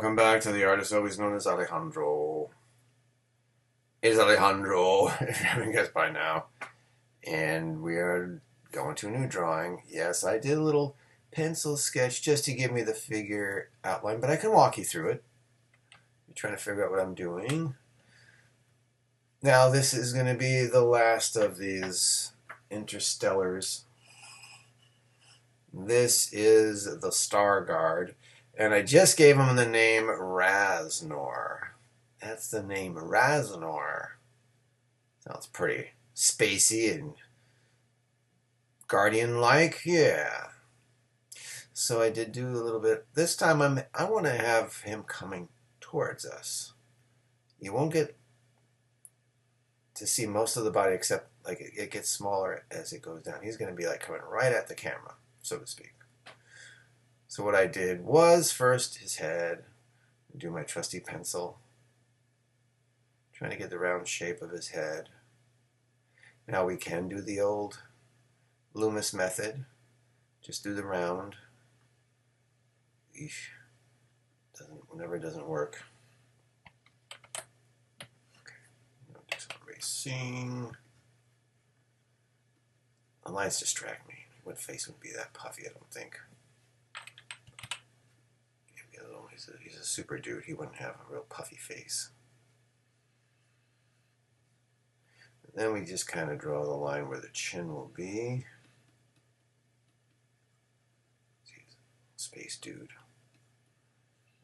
welcome back to the artist always known as Alejandro. It is Alejandro, if you haven't guessed by now. And we are going to a new drawing. Yes, I did a little pencil sketch just to give me the figure outline, but I can walk you through it. You're trying to figure out what I'm doing. Now, this is going to be the last of these Interstellars. This is the Star Guard. And I just gave him the name Raznor. That's the name, Raznor. Sounds pretty spacey and Guardian-like, yeah. So I did do a little bit. This time I want to have him coming towards us. You won't get to see most of the body except like it gets smaller as it goes down. He's going to be like coming right at the camera, so to speak. So what I did was first his head, do my trusty pencil, trying to get the round shape of his head. Now we can do the old Loomis method, just do the round. Eesh. Whenever it doesn't work. Okay, I'm going to do some erasing. The lines distract me. What face would be that puffy, I don't think. He's a super dude. He wouldn't have a real puffy face. And then we just kind of draw the line where the chin will be. Space dude.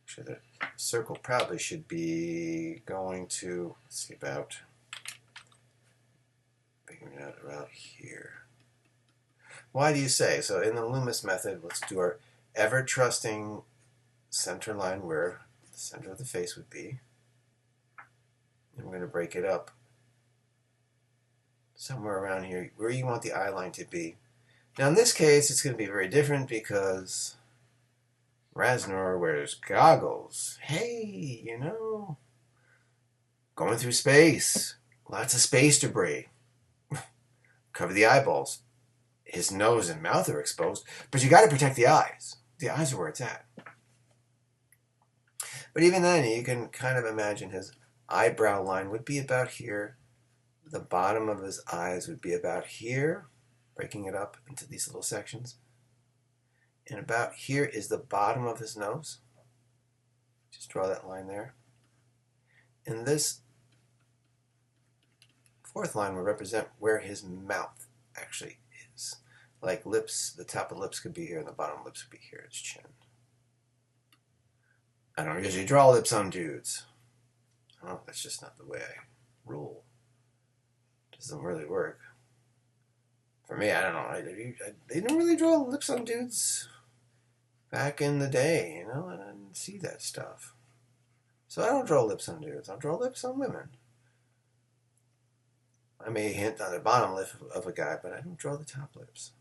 Actually, the circle probably should be going to, let's see, about figuring it out around here. Why do you say? So in the Loomis method, let's do our ever-trusting center line where the center of the face would be. And we're going to break it up somewhere around here where you want the eye line to be. Now in this case, it's going to be very different because Raznor wears goggles. Hey, you know, going through space. Lots of space debris. Cover the eyeballs. His nose and mouth are exposed, but you got to protect the eyes. The eyes are where it's at. But even then, you can kind of imagine his eyebrow line would be about here. The bottom of his eyes would be about here, breaking it up into these little sections. And about here is the bottom of his nose. Just draw that line there. And this fourth line will represent where his mouth actually is. Like lips, the top of the lips could be here and the bottom of the lips would be here, his chin. I don't usually draw lips on dudes. Oh, that's just not the way I rule. It doesn't really work. For me, I don't know. They didn't really draw lips on dudes back in the day, you know? I didn't see that stuff. So I don't draw lips on dudes. I'll draw lips on women. I may hint on the bottom lip of a guy, but I don't draw the top lips.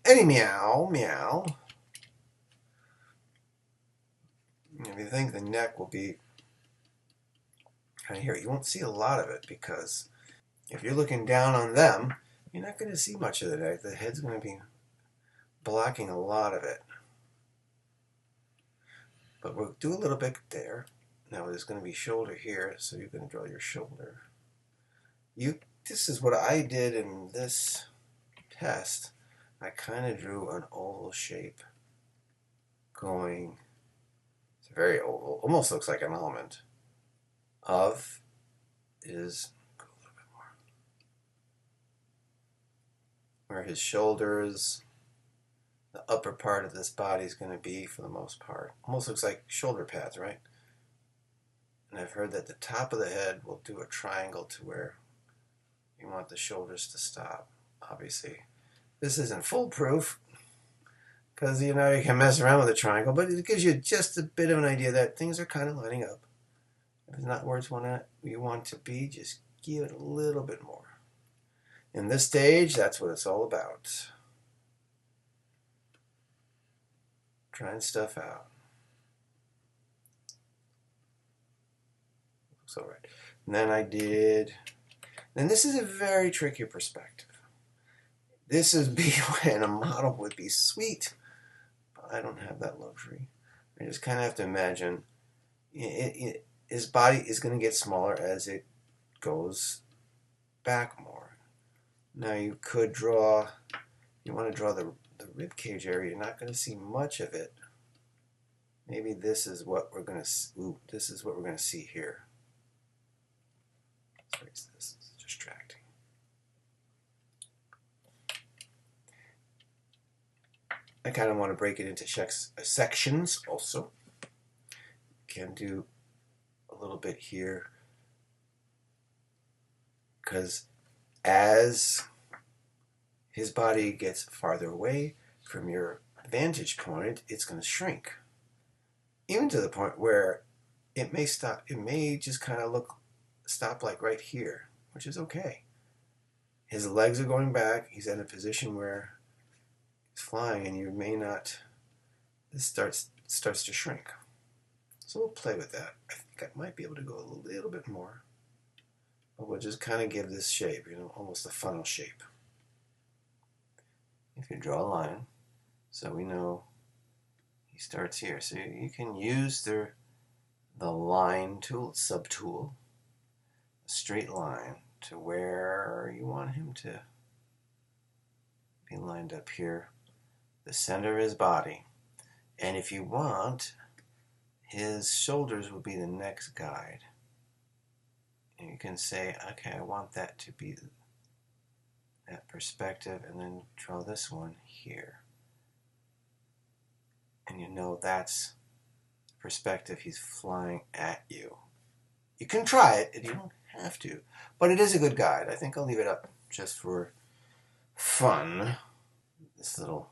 Any meow, meow. If you think the neck will be kind of here, you won't see a lot of it because if you're looking down on them, you're not going to see much of the neck. The head's going to be blocking a lot of it. But we'll do a little bit there. Now there's going to be shoulder here, so you're going to draw your shoulder. This is what I did in this test. I kind of drew an oval shape going. Very oval, almost looks like an element of is go a little bit more where his shoulders, the upper part of this body is going to be for the most part. Almost looks like shoulder pads, right? And I've heard that the top of the head will do a triangle to where you want the shoulders to stop. Obviously, this isn't foolproof. Because, you know, you can mess around with a triangle, but it gives you just a bit of an idea that things are kind of lining up. If it's not where you want to be, just give it a little bit more. In this stage, that's what it's all about. Trying stuff out. Looks all right. And then this is a very tricky perspective. This would be when a model would be sweet. I don't have that luxury. I just kind of have to imagine his body is going to get smaller as it goes back more. Now you could draw, you want to draw the rib cage area. You're not going to see much of it. Maybe this is what we're going to. Ooh, this is what we're going to see here. Let's erase this. It's distracting. I kind of want to break it into sections also. Can do a little bit here because as his body gets farther away from your vantage point, it's going to shrink. Even to the point where it may stop. It may just kind of stop like right here, which is okay. His legs are going back. He's in a position where he's flying, and you may not. This starts to shrink. So we'll play with that. I think I might be able to go a little bit more, but we'll just kind of give this shape, almost a funnel shape. If you draw a line, so we know he starts here. So you can use the line tool, subtool, a straight line to where you want him to be lined up here, the center of his body. And if you want, his shoulders will be the next guide. And you can say, okay, I want that to be that perspective, and then draw this one here. And you know that's the perspective he's flying at you. You can try it, and you don't have to. But it is a good guide. I think I'll leave it up just for fun. This little,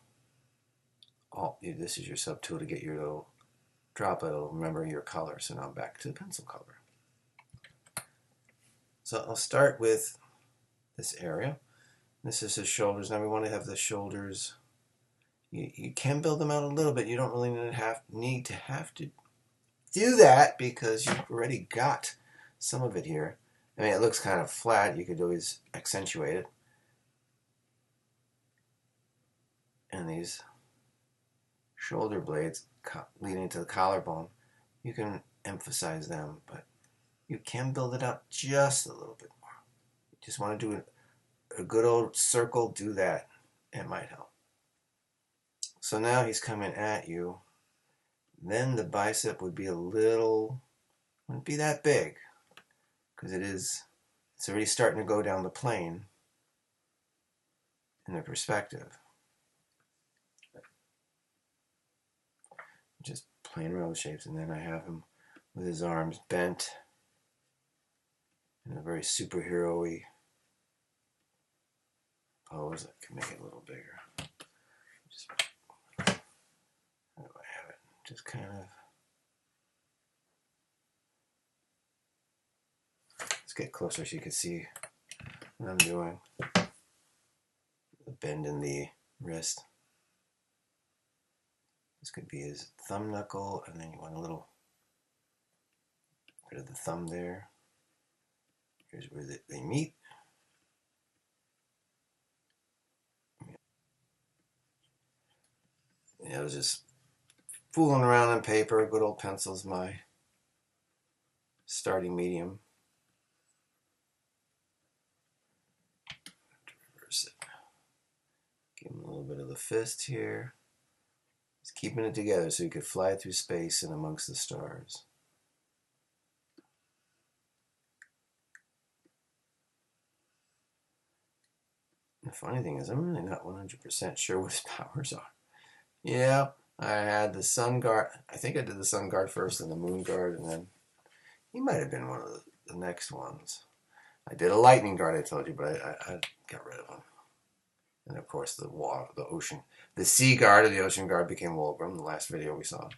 this is your subtool to get your little drop it. It'll remember your color. So now I'm back to the pencil color. So I'll start with this area. This is his shoulders. Now we want to have the shoulders. You can build them out a little bit. You don't really need to have to do that because you've already got some of it here. I mean, it looks kind of flat. You could always accentuate it. And these shoulder blades leading to the collarbone, you can emphasize them, but you can build it up just a little bit more. You just want to do a good old circle, do that. It might help. So now he's coming at you. Then the bicep would be wouldn't be that big, because it's already starting to go down the plane in the perspective. Just plain round shapes, and then I have him with his arms bent in a very superhero-y pose. I can make it a little bigger. How do I have it? Just kind of. Let's get closer so you can see what I'm doing. The bend in the wrist. This could be his thumb knuckle, and then you want a little bit of the thumb there. Here's where they meet. I was just fooling around on paper. Good old pencil's my starting medium. Reverse it. Give him a little bit of the fist here. Just keeping it together so you could fly through space and amongst the stars. The funny thing is, I'm really not 100% sure what his powers are. Yeah, I had the sun guard. I think I did the sun guard first and the moon guard, and then he might have been one of the next ones. I did a lightning guard, I told you, but I got rid of him. And of course, the ocean, the sea guard or the ocean guard became Wolgrim, the last video we saw.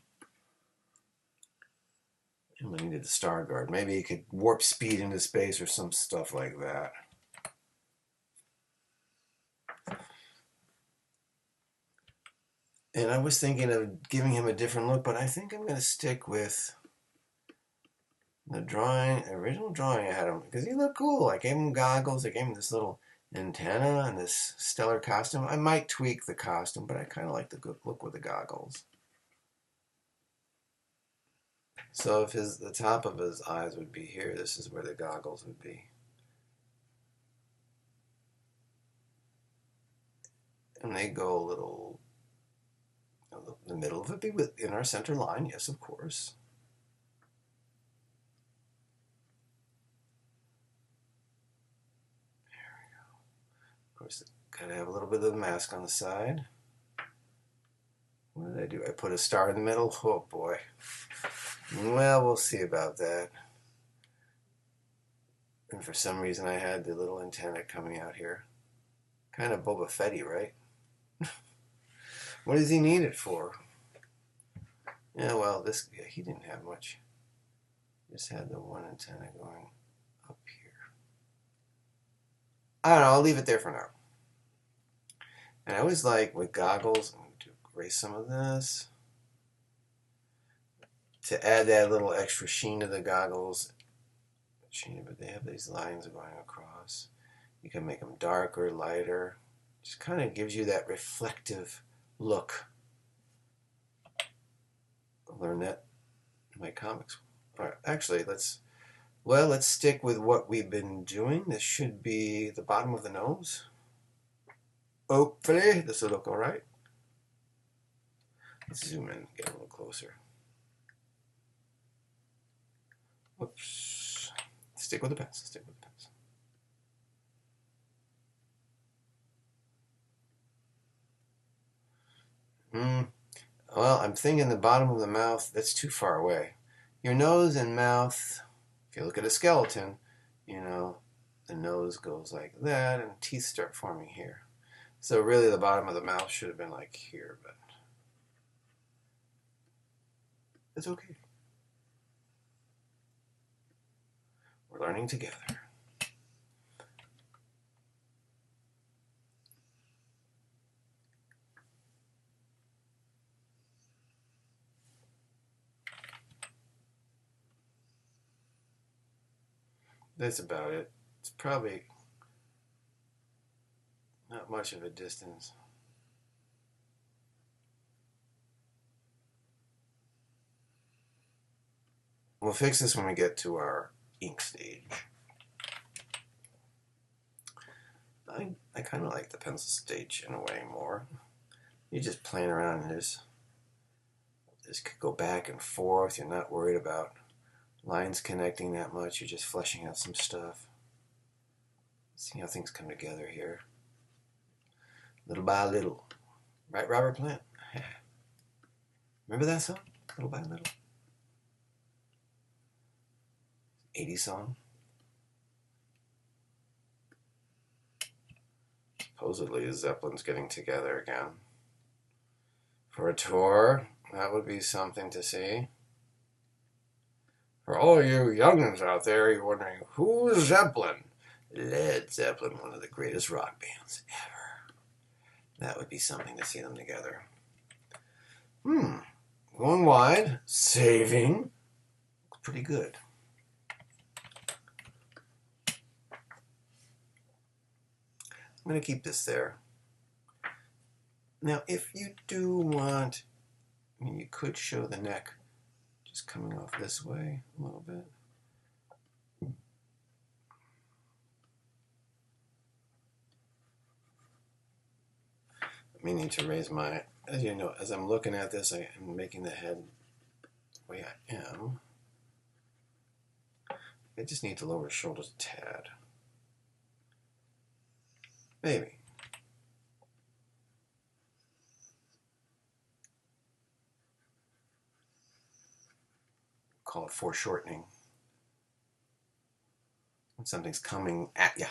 And we needed the star guard. Maybe he could warp speed into space or some stuff like that. And I was thinking of giving him a different look, but I think I'm going to stick with the original drawing I had him, because he looked cool. I gave him goggles, I gave him this little antenna and this stellar costume. I might tweak the costume, but I kind of like the good look with the goggles. So if the top of his eyes would be here, this is where the goggles would be. And they go a little, the middle of it be within our center line, yes, of course. There we go. Of course, gotta have a little bit of the mask on the side. What did I do? I put a star in the middle? Oh boy. Well, we'll see about that. And for some reason I had the little antenna coming out here. Kind of Boba Fett-y, right? What does he need it for? Yeah, well, he didn't have much. Just had the one antenna going up here. I don't know, I'll leave it there for now. And I always like, with goggles, I'm going to erase some of this. To add that little extra sheen to the goggles. But they have these lines going across. You can make them darker, lighter. Just kind of gives you that reflective look. I learned that in my comics. All right, actually, let's stick with what we've been doing. This should be the bottom of the nose. Hopefully, this will look all right. Let's zoom in, get a little closer. Whoops. Stick with the pencil, stick with the pencil. Well, I'm thinking the bottom of the mouth, that's too far away. Your nose and mouth, if you look at a skeleton, you know, the nose goes like that and teeth start forming here. So really the bottom of the mouth should have been like here, but it's okay. We're learning together. That's about it. It's probably not much of a distance. We'll fix this when we get to our ink stage. I kind of like the pencil stage in a way more. You're just playing around and this could go back and forth. You're not worried about lines connecting that much. You're just fleshing out some stuff. See how things come together here. Little by little. Right, Robert Plant? Remember that song? Little by little? 80s song? Supposedly Zeppelin's getting together again for a tour. That would be something to see. For all you young'uns out there, you're wondering, who's Zeppelin? Led Zeppelin, one of the greatest rock bands ever. That would be something to see them together. Going wide, saving. Pretty good. I'm going to keep this there. Now, if you do want, I mean, you could show the neck just coming off this way a little bit. I need to raise my, as you know, as I'm looking at this, I am making the head the way I am. I just need to lower his shoulders a tad. Maybe. Call it foreshortening. When something's coming at you,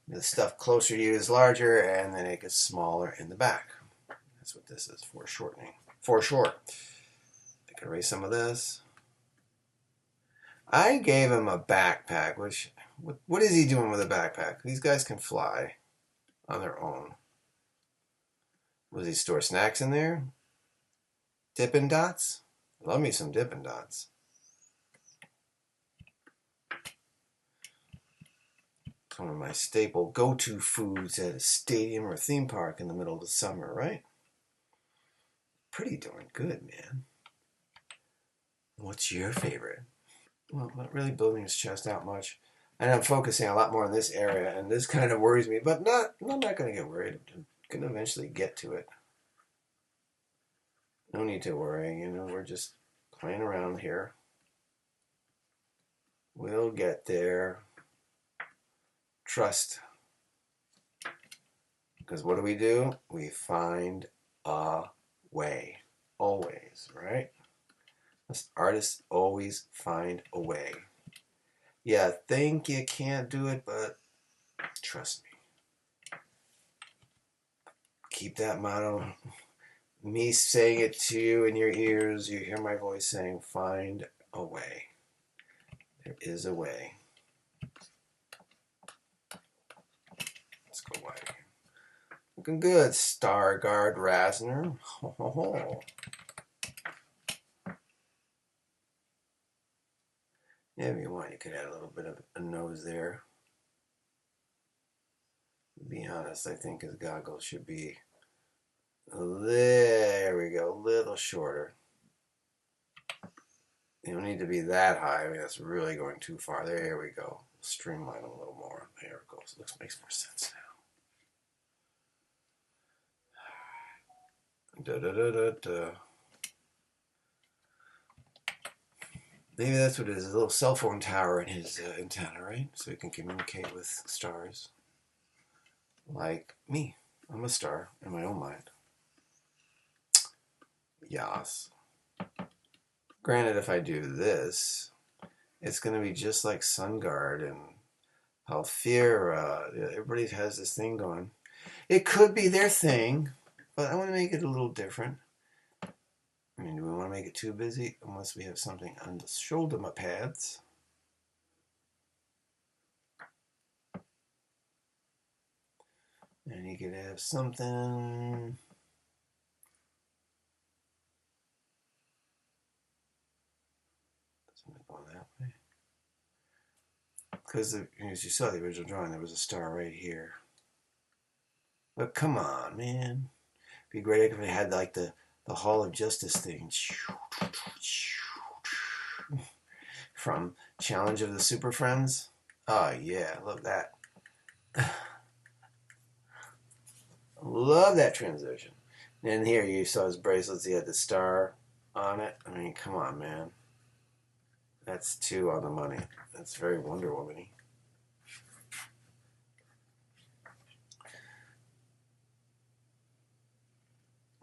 the stuff closer to you is larger, and then it gets smaller in the back. That's what this is, foreshortening. Foreshort. I can erase some of this. I gave him a backpack, which, what is he doing with a backpack? These guys can fly on their own. Was he store snacks in there? Dippin' Dots? Love me some Dippin' Dots. It's one of my staple go-to foods at a stadium or a theme park in the middle of the summer, right? Pretty darn good, man. What's your favorite? Well, not really building his chest out much. And I'm focusing a lot more on this area, and this kind of worries me, but I'm not going to get worried. I'm going to eventually get to it. No need to worry, we're just playing around here. We'll get there. Trust. Because what do? We find a way. Always, right? Artists always find a way. Yeah, think you can't do it, but trust me. Keep that motto. Me saying it to you in your ears, you hear my voice saying, find a way. There is a way. Let's go wide. Looking good, Stargard Raznor. Ho, ho, ho. Yeah, if you want, you could add a little bit of a nose there. To be honest, I think his goggles should be, there we go, a little shorter. You don't need to be that high. I mean, that's really going too far. There we go. Streamline a little more. There it goes. Makes more sense now. Da da da da da. Maybe that's what it is. A little cell phone tower in his antenna, right? So he can communicate with stars. Like me. I'm a star in my own mind. Yas. Granted, if I do this, it's going to be just like SunGuard and Alfira. Everybody has this thing going. It could be their thing, but I want to make it a little different. I mean, do we want to make it too busy? Unless we have something on the shoulder pads. And you could have something. Something going that way. Because as you saw the original drawing, there was a star right here. But come on, man. It'd be great if we had like the Hall of Justice thing. From Challenge of the Super Friends. Oh, yeah. Love that. Love that transition. And here you saw his bracelets. He had the star on it. I mean, come on, man. That's 2 on the money. That's very Wonder Woman-y.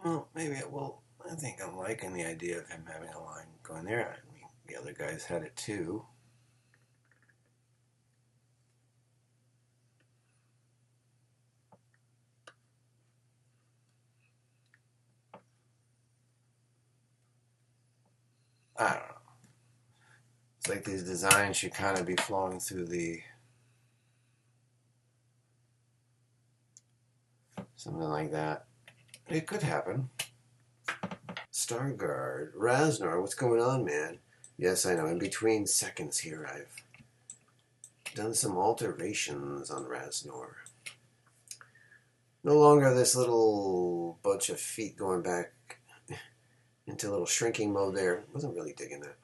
Well, maybe it will. I think I'm liking the idea of him having a line going there. I mean, the other guys had it too. I don't know. It's like these designs should kind of be flowing through the... something like that. It could happen. Stargard. Raznor, what's going on, man? Yes, I know. In between seconds here, I've done some alterations on Raznor. No longer this little bunch of feet going back into a little shrinking mode there. Wasn't really digging that.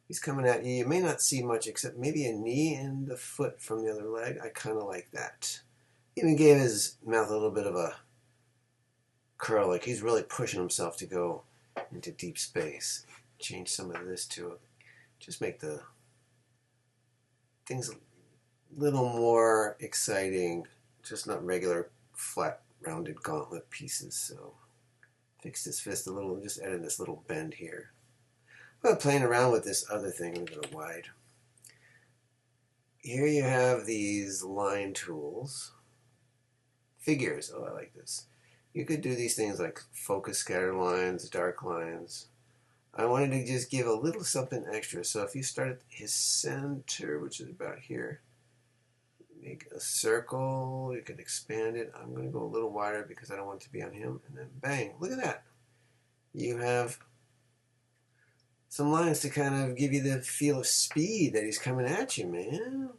He's coming at you. You may not see much except maybe a knee and the foot from the other leg. I kind of like that. Even gave his mouth a little bit of a curl, like he's really pushing himself to go into deep space. Change some of this to just make the things a little more exciting, just not regular flat rounded gauntlet pieces. So fixed his fist a little, just added this little bend here. But playing around with this other thing, I'm going to go wide. Here you have these line tools. Figures, oh, I like this. You could do these things like focus scatter lines, dark lines. I wanted to just give a little something extra. So if you start at his center, which is about here, make a circle. You can expand it. I'm going to go a little wider because I don't want it to be on him. And then bang, look at that. You have some lines to kind of give you the feel of speed that he's coming at you, man.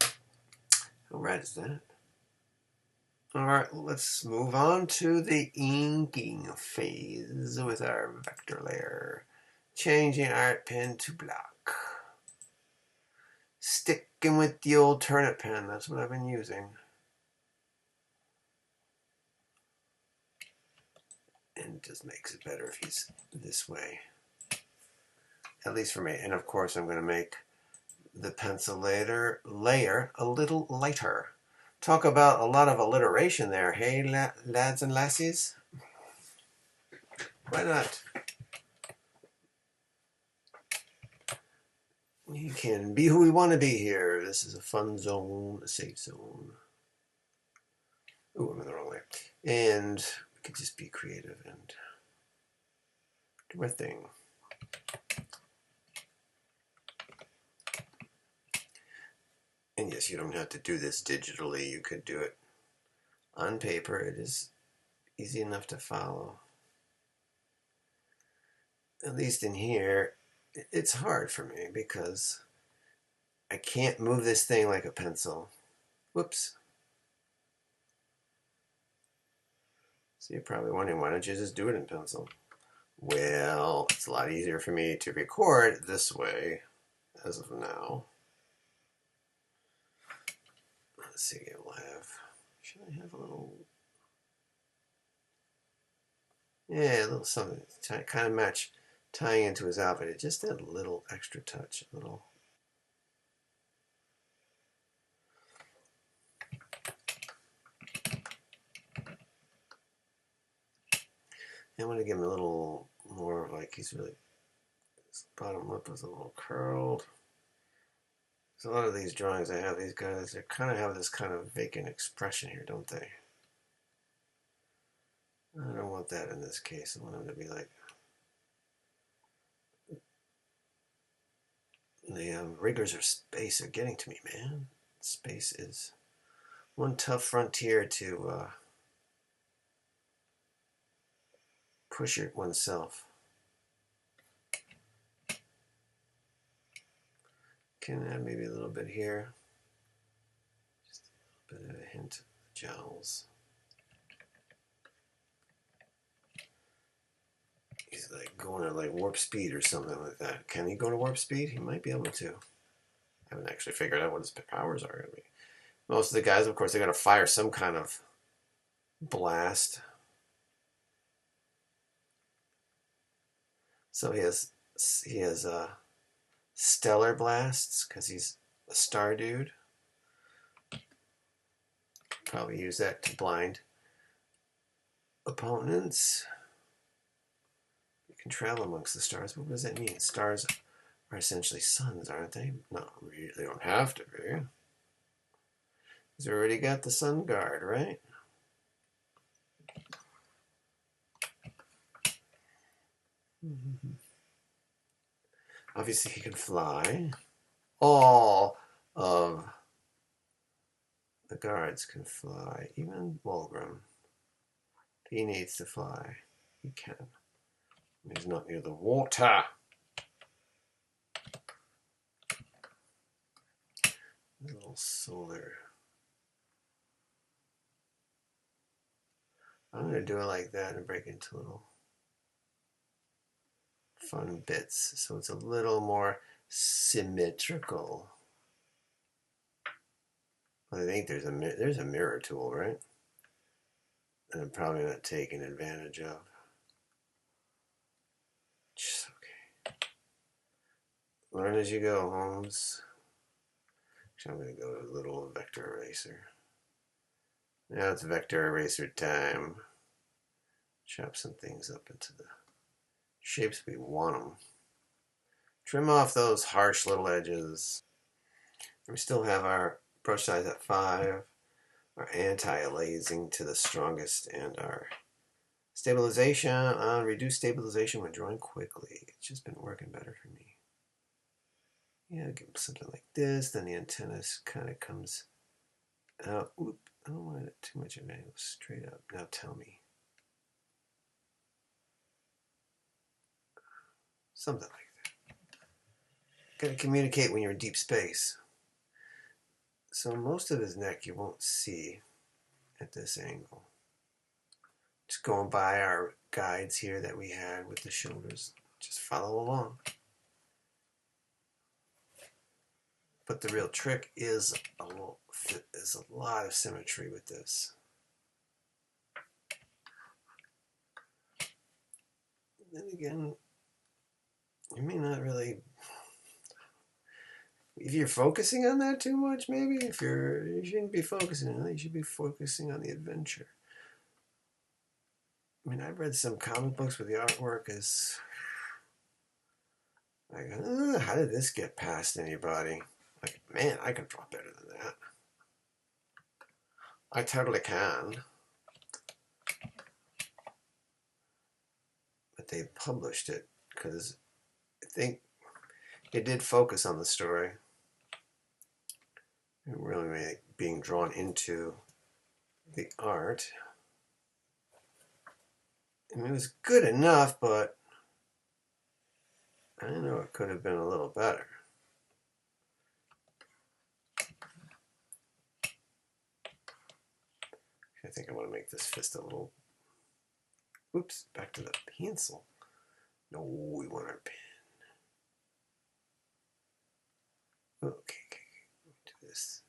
How rad is that? All right, let's move on to the inking phase with our vector layer. Changing art pen to block. Sticking with the old turnip pen. That's what I've been using. And it just makes it better if he's this way. At least for me. And of course I'm going to make the pencil layer a little lighter. Talk about a lot of alliteration there. Hey, lads and lassies. Why not? We can be who we want to be here. This is a fun zone, a safe zone. Ooh, I'm in the wrong way. And we could just be creative and do our thing. And yes, you don't have to do this digitally. You could do it on paper. It is easy enough to follow. At least in here, it's hard for me because I can't move this thing like a pencil. Whoops. So you're probably wondering, why don't you just do it in pencil? Well, it's a lot easier for me to record this way as of now. Let's see, we'll have, should I have a little, yeah, a little something to kind of match, tying into his outfit. It just did a little extra touch, a little. I want to give him a little more of like he's really, his bottom lip is a little curled. There's a lot of these drawings I have, these guys, they kind of have this kind of vacant expression here, don't they? I don't want that in this case. I want him to be like, the rigors of space are getting to me, man. Space is one tough frontier to push it oneself. Can add maybe a little bit here. Just a little bit of a hint of the jowls. He's like going at like warp speed or something like that. Can he go to warp speed? He might be able to. I haven't actually figured out what his powers are going to be. Most of the guys, of course, they got to fire some kind of blast. So he has stellar blasts because he's a star dude. Probably use that to blind opponents. You can travel amongst the stars. What does that mean? Stars are essentially suns, aren't they? No, they don't have to be. He's already got the sun guard, right? Obviously, he can fly. All of the guards can fly. Even Walgrim. He needs to fly. He can. He's not near the water. A little solar. I'm going to do it like that and break into little fun bits so it's a little more symmetrical. I think there's a mirror tool, right? And I'm probably not taking advantage of. Just okay. Learn as you go, Holmes. Actually, I'm going to go to a little vector eraser. Now it's vector eraser time. Chop some things up into the shapes we want them. Trim off those harsh little edges. We still have our brush size at 5, our anti-aliasing to the strongest, and our stabilization on reduce stabilization when drawing quickly. It's just been working better for me. Yeah, give something like this, then the antenna kind of comes out. Oop, I don't want it too much of an angle, straight up. Now tell me. Something like that. Gotta communicate when you're in deep space. So most of his neck you won't see at this angle. Just going by our guides here that we had with the shoulders Just follow along. But the real trick is a lot of symmetry with this. And then again, you may not really, if you're focusing on that too much, maybe you shouldn't be focusing on that. You should be focusing on the adventure. I mean, I've read some comic books where the artwork is like, how did this get past anybody? Like, man, I can draw better than that. I totally can. But they published it because I think it did focus on the story. It really being drawn into the art. I mean, it was good enough, but I know it could have been a little better. I think I want to make this fist a little... Oops, back to the pencil. No, we want our pen. Okay, do this.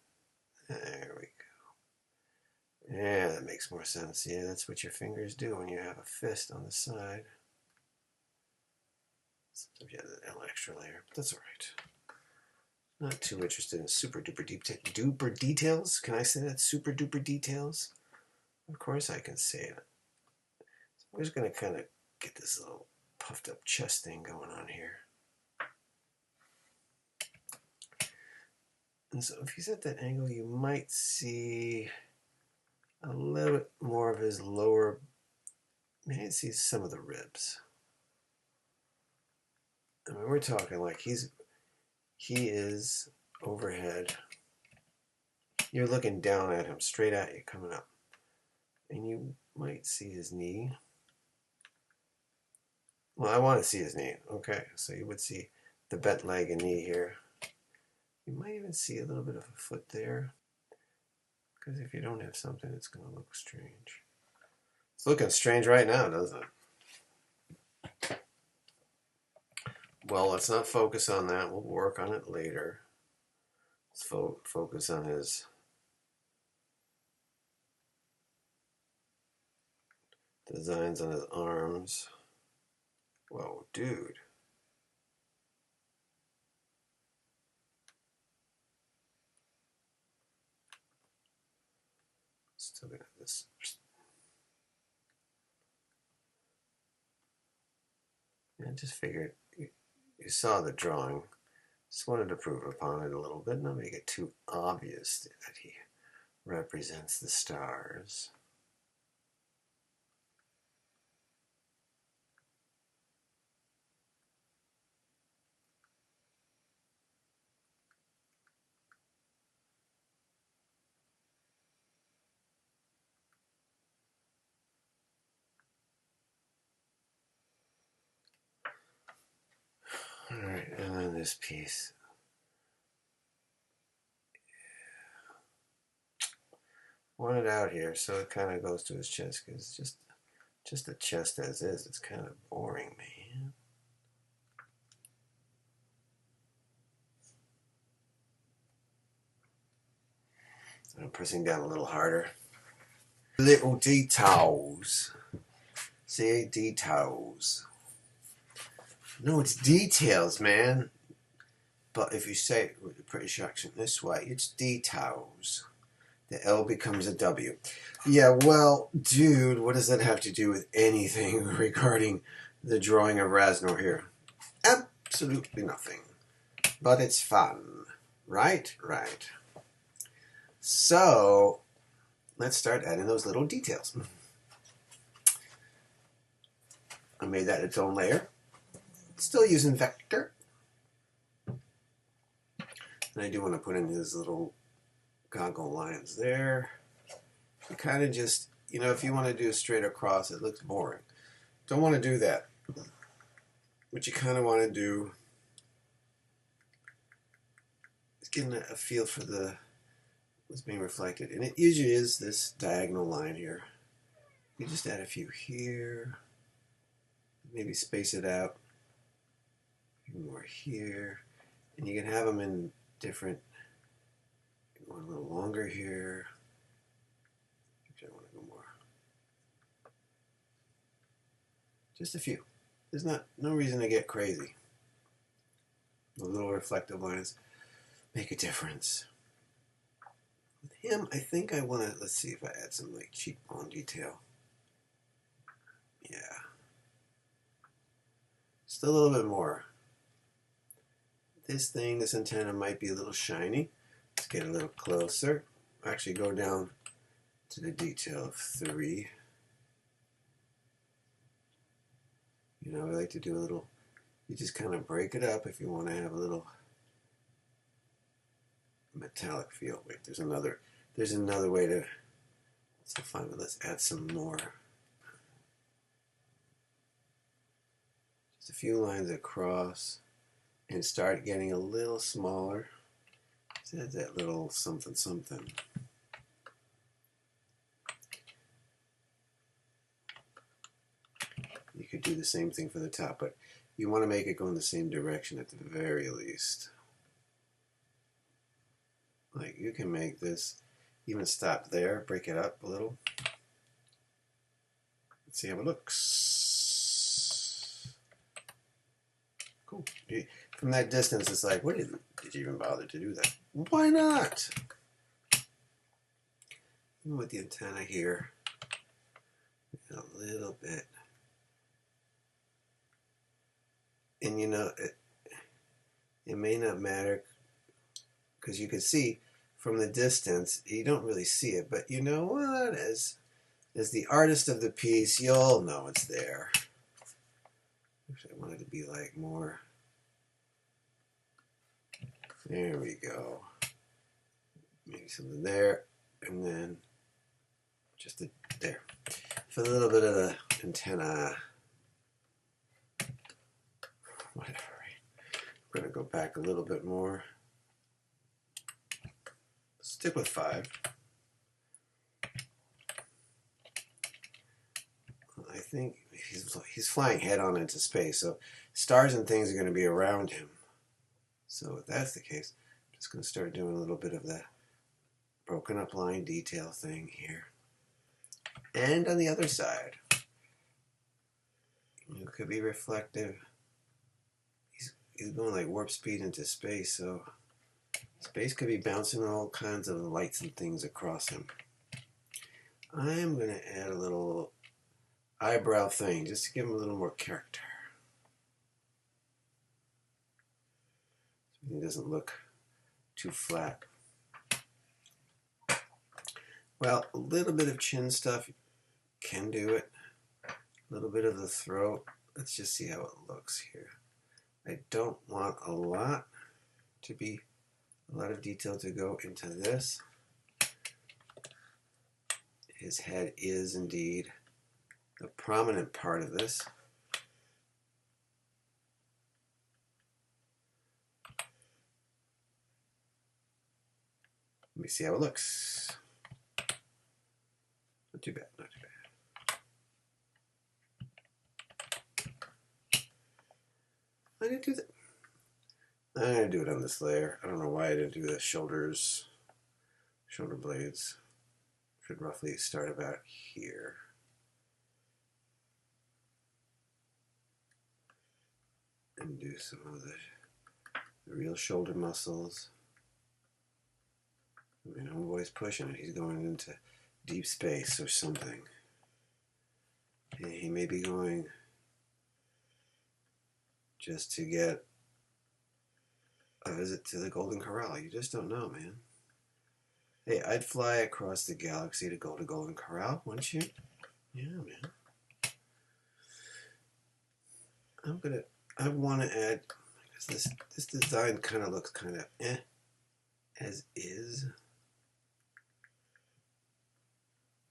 There we go. Yeah, that makes more sense. Yeah, that's what your fingers do when you have a fist on the side. Sometimes you have an extra layer, but that's all right. Not too interested in super duper duper details. Can I say that? Super duper details? Of course I can say it. So I'm just going to kind of get this little puffed up chest thing going on here. And so if he's at that angle, you might see a little bit more of his lower, maybe see some of the ribs. I mean, we're talking like he is overhead. You're looking down at him, straight at you, coming up. And you might see his knee. Well, I want to see his knee. Okay, so you would see the bent leg and knee here. You might even see a little bit of a foot there. Because if you don't have something, it's going to look strange. It's looking strange right now, doesn't it? Well, let's not focus on that. We'll work on it later. Let's focus on his designs on his arms. Whoa, dude. Still gonna have this. I just figured you saw the drawing. Just wanted to prove upon it a little bit, not make it too obvious that he represents the stars. Alright, and then this piece. Want it out here so it kind of goes to his chest, because just the chest as is, it's kind of boring, man. I'm pressing down a little harder. Little details. See, details. No, it's details, man. But if you say it with the British accent this way, it's details. The L becomes a W. Yeah, well, dude, what does that have to do with anything regarding the drawing of Raznor here? Absolutely nothing. But it's fun. Right? Right. So, let's start adding those little details. I made that its own layer. Still using vector. And I do want to put in these little goggle lines there. You kind of just, if you want to do a straight across, it looks boring. Don't want to do that. What you kind of want to do is getting a feel for what's being reflected. And it usually is this diagonal line here. You just add a few here. Maybe space it out. more here, and you can have them in different. Going a little longer here. Actually, I want to go more. Just a few. There's no reason to get crazy. The little reflective lines make a difference. With him, I think I want to, let's see if I add some like cheekbone detail. Yeah. Just a little bit more. This antenna might be a little shiny. Let's get a little closer. Actually go down to the detail of 3. You know, I like to do a little, you just kind of break it up if you want to have a little metallic feel. Wait, there's another way to, let's add some more. Just a few lines across and start getting a little smaller. Just add that little something something. You could do the same thing for the top, but you want to make it go in the same direction at the very least. Like you can make this even stop there, break it up a little. Let's see how it looks. Cool. From that distance, it's like, did you even bother to do that? Why not? Even with the antenna here, a little bit. And you know, it may not matter because you can see from the distance, you don't really see it, but you know what? As the artist of the piece, you'll know it's there. Actually, I want it to be like more. There we go. Maybe something there, and then just there. For a little bit of the antenna. Whatever. We're going to go back a little bit more. Stick with 5. I think he's flying head on into space, so stars and things are going to be around him. So if that's the case, I'm just going to start doing a little bit of the broken up line detail thing here. And on the other side, it could be reflective. He's going like warp speed into space, so space could be bouncing all kinds of lights and things across him. I'm going to add a little eyebrow thing just to give him a little more character. So he doesn't look too flat. Well, a little bit of chin stuff can do it. A little bit of the throat. Let's just see how it looks here. I don't want a lot of detail to go into this. His head is indeed the prominent part of this. Let me see how it looks. Not too bad, not too bad. I didn't do that. I'm going to do it on this layer. I don't know why I didn't do the shoulder blades. Should roughly start about here. And do some of the real shoulder muscles. I mean, homeboy's pushing it. He's going into deep space or something. And he may be going just to get a visit to the Golden Corral. You just don't know, man. Hey, I'd fly across the galaxy to go to Golden Corral, wouldn't you? Yeah, man. I want to add, because this design kind of looks kind of as is.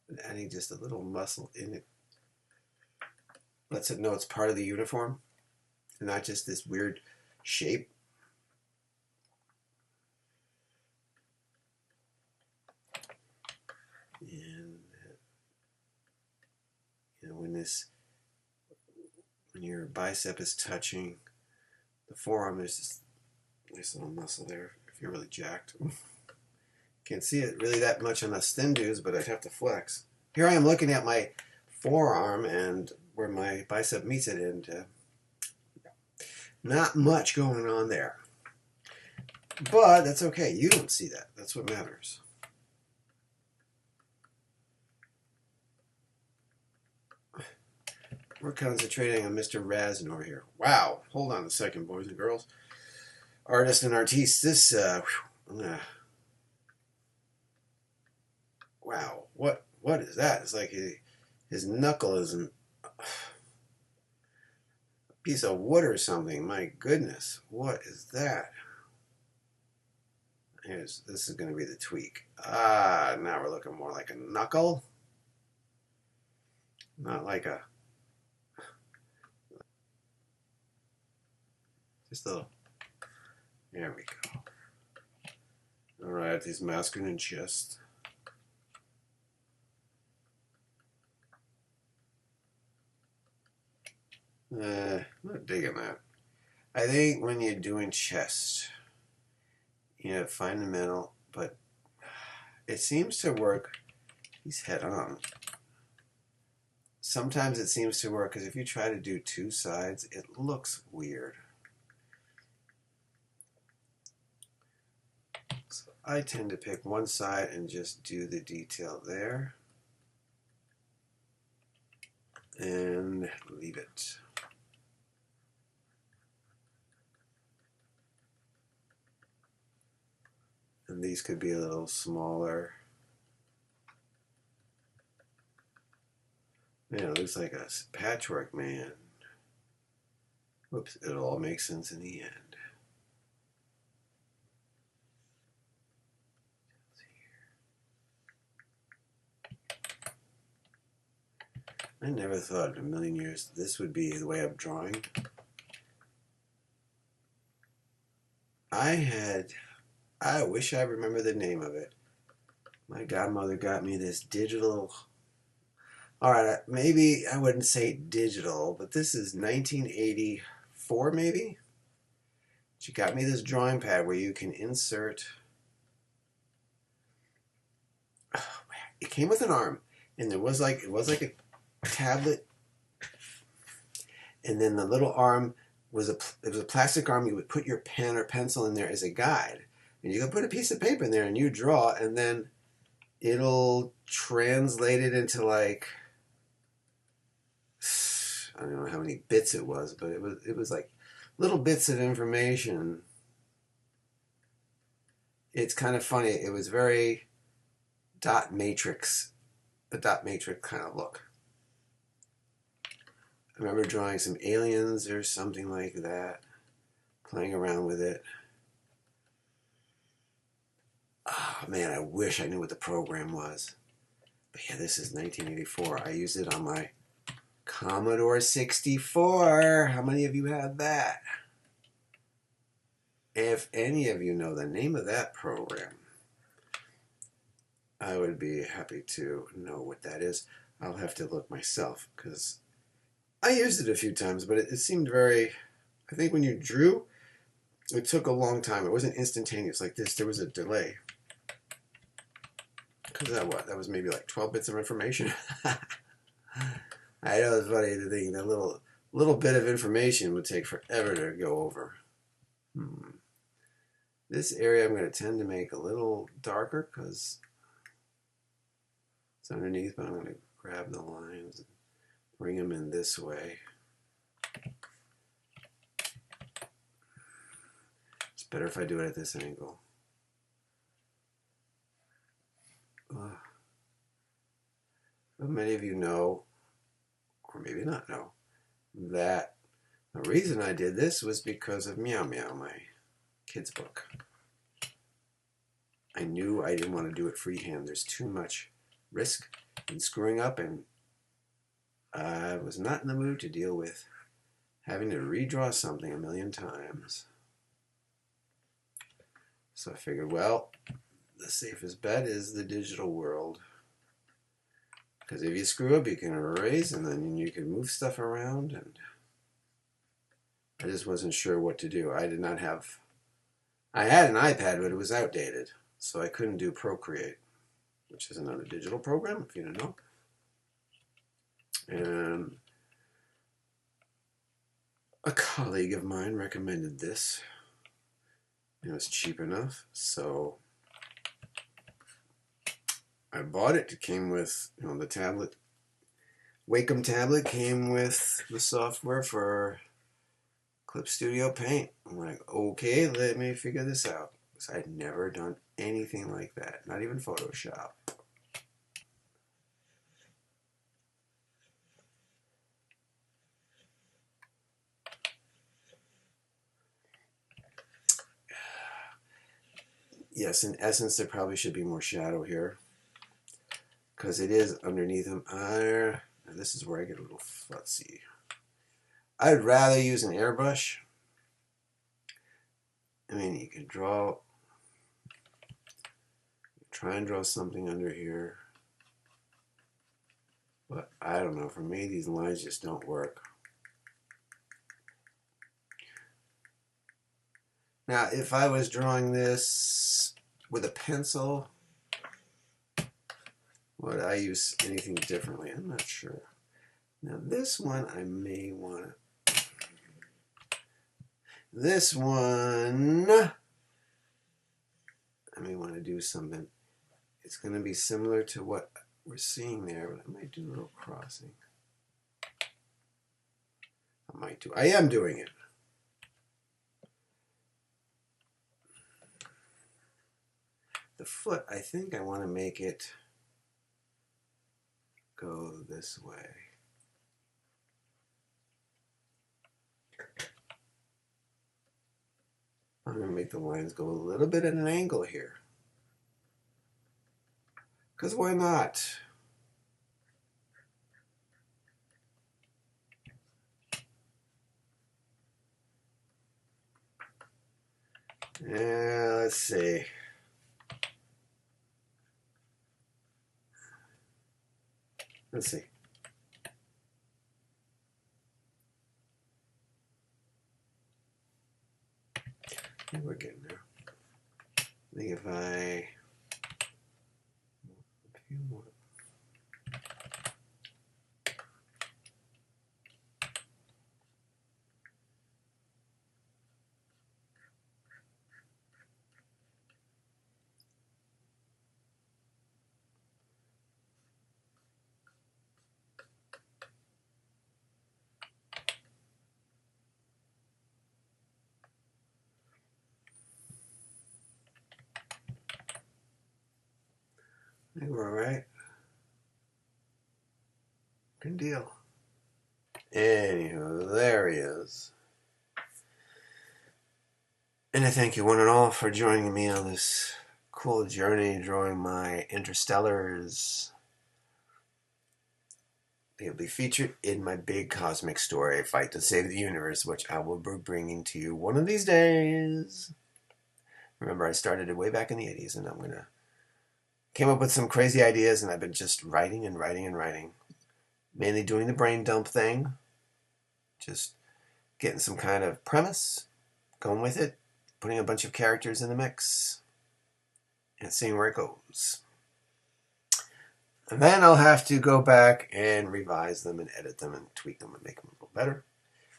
But adding just a little muscle in it lets it know it's part of the uniform, and not just this weird shape. And you know, when your bicep is touching The forearm, there's this nice little muscle there if you're really jacked. Can't see it really that much on us thin dudes, but I'd have to flex. Here I am looking at my forearm and where my bicep meets it, and not much going on there. But that's okay. You don't see that. That's what matters. We're concentrating on Mr. Raznor here. Wow. Hold on a second, boys and girls. Artists and artistes. This, wow. What is that? It's like his knuckle is a piece of wood or something. My goodness. What is that? This is going to be the tweak. Now we're looking more like a knuckle. Not like a... Just a little... There we go. Alright, these masculine chest. I'm not digging that. I think when you're doing chest, you know, find the middle, but it seems to work. He's head on. Sometimes it seems to work because if you try to do two sides, it looks weird. So I tend to pick one side and just do the detail there and leave it. And these could be a little smaller. Man, it looks like a patchwork man. Whoops, it'll all make sense in the end. I never thought in a million years this would be the way I'm drawing. I wish I remember the name of it. My godmother got me this digital... Alright, maybe I wouldn't say digital, but this is 1984 maybe? She got me this drawing pad where you can insert... Oh, it came with an arm, and it was like a tablet, and then the little arm was it was a plastic arm. You would put your pen or pencil in there as a guide, and you could put a piece of paper in there and you draw, and then it'll translate it into like, I don't know how many bits it was, but it was like little bits of information. It's kind of funny. It was very dot matrix, a dot matrix kind of look. I remember drawing some aliens or something like that, playing around with it. Oh man, I wish I knew what the program was. But yeah, this is 1984. I used it on my Commodore 64. How many of you had that? If any of you know the name of that program, I would be happy to know what that is. I'll have to look myself because I used it a few times, but it seemed very... I think when you drew, it took a long time. It wasn't instantaneous like this. There was a delay. Because that was maybe like 12 bits of information. I know it's funny to think that little bit of information would take forever to go over. This area I'm going to tend to make a little darker because it's underneath, but I'm going to grab the lines and bring them in this way. It's better if I do it at this angle. But many of you know, or maybe not know, that the reason I did this was because of Meow Meow, my kids' book. I knew I didn't want to do it freehand. There's too much risk in screwing up, and I was not in the mood to deal with having to redraw something a million times. So I figured, well, the safest bet is the digital world. Because if you screw up, you can erase, and then you can move stuff around. And I just wasn't sure what to do. I did not have... I had an iPad, but it was outdated, so I couldn't do Procreate, which is another digital program, if you don't know. And a colleague of mine recommended this. It was cheap enough, so I bought it. It came with, the tablet. Wacom tablet came with the software for Clip Studio Paint. I'm like, okay, let me figure this out. Because I'd never done anything like that, not even Photoshop. Yes, in essence, there probably should be more shadow here, because it is underneath them. This is where I get a little futzy. I'd rather use an airbrush. I mean, you can try and draw something under here, but I don't know. For me, these lines just don't work. Now, if I was drawing this with a pencil, would I use anything differently? I'm not sure. Now, this one I may want to... This one, I may want to do something. It's going to be similar to what we're seeing there, but I might do a little crossing. I am doing it. The foot, I think I want to make it go this way. I'm going to make the lines go a little bit at an angle here. Because why not? Yeah, let's see. Let's see. I think we're getting there. I think if a few more. I think we're all right. Good deal. Anywho, there he is. And I thank you one and all for joining me on this cool journey drawing my Interstellars. It'll be featured in my big cosmic story, Fight to Save the Universe, which I will be bringing to you one of these days. Remember, I started it way back in the 80s, and came up with some crazy ideas, and I've been just writing and writing and writing. Mainly doing the brain dump thing. Just getting some kind of premise, going with it, putting a bunch of characters in the mix, and seeing where it goes. And then I'll have to go back and revise them and edit them and tweak them and make them a little better.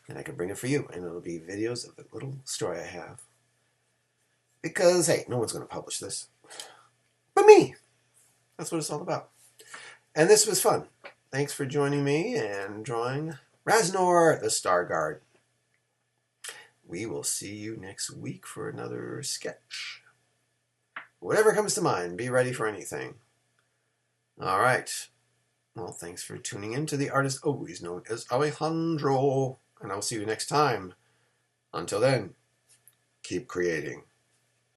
And I can bring it for you. And it'll be videos of the little story I have. Because, hey, no one's going to publish this. But me. That's what it's all about. And this was fun. Thanks for joining me and drawing Raznor, the Star Guard. We will see you next week for another sketch. Whatever comes to mind, be ready for anything. All right. Well, thanks for tuning in to the artist always known as Alejandro. And I'll see you next time. Until then, keep creating.